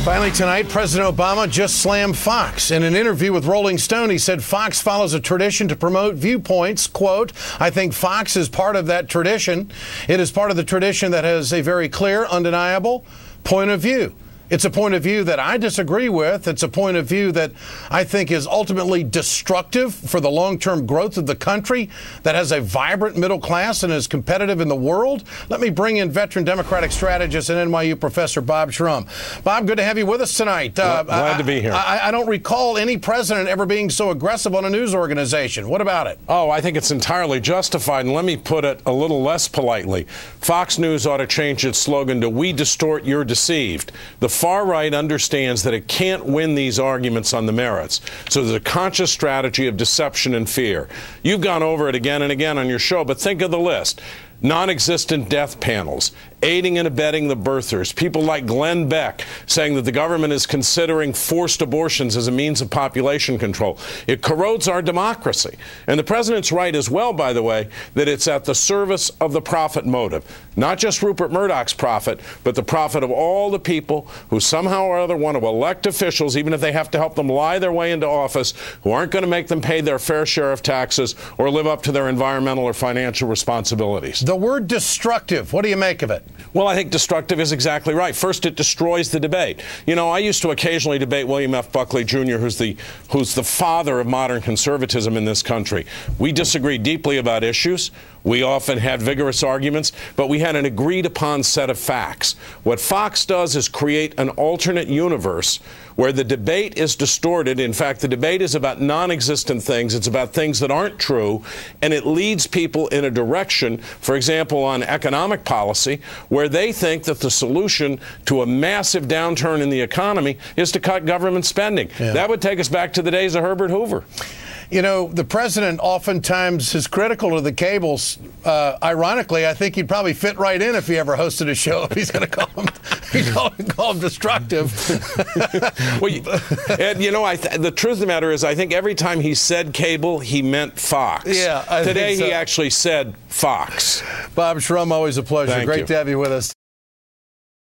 Finally tonight, President Obama just slammed Fox. In an interview with Rolling Stone, he said Fox follows a tradition to promote viewpoints. Quote, I think Fox is part of that tradition. It is part of the tradition that has a very clear, undeniable point of view. It's a point of view that I disagree with. It's a point of view that I think is ultimately destructive for the long-term growth of the country, that has a vibrant middle class and is competitive in the world. Let me bring in veteran Democratic strategist and NYU professor Bob Shrum. Bob, good to have you with us tonight. Glad to be here. I don't recall any president ever being so aggressive on a news organization. What about it? Oh, I think it's entirely justified, and let me put it a little less politely. Fox News ought to change its slogan to "We distort, you're deceived." The far right understands that it can't win these arguments on the merits. So there's a conscious strategy of deception and fear. You've gone over it again and again on your show, but think of the list. Non-existent death panels, aiding and abetting the birthers, people like Glenn Beck saying that the government is considering forced abortions as a means of population control. It corrodes our democracy. And the president's right as well, by the way, that it's at the service of the profit motive. Not just Rupert Murdoch's profit, but the profit of all the people who somehow or other want to elect officials, even if they have to help them lie their way into office, who aren't going to make them pay their fair share of taxes or live up to their environmental or financial responsibilities. The word destructive, what do you make of it? Well, I think destructive is exactly right. First, it destroys the debate. You know, I used to occasionally debate William F. Buckley, Jr., who's the father of modern conservatism in this country. We disagreed deeply about issues. We often had vigorous arguments, but we had an agreed-upon set of facts. What Fox does is create an alternate universe where the debate is distorted. In fact, the debate is about non-existent things. It's about things that aren't true, and it leads people in a direction, for example, on economic policy, where they think that the solution to a massive downturn in the economy is to cut government spending. Yeah. That would take us back to the days of Herbert Hoover. You know, the president oftentimes is critical of the cables. Ironically, I think he'd probably fit right in if he ever hosted a show. If he's going to call him destructive. Well, Ed, you know, the truth of the matter is, I think every time he said cable, he meant Fox. Yeah, Today, he actually said Fox. Bob Shrum, always a pleasure. Thank Great you. to have you with us.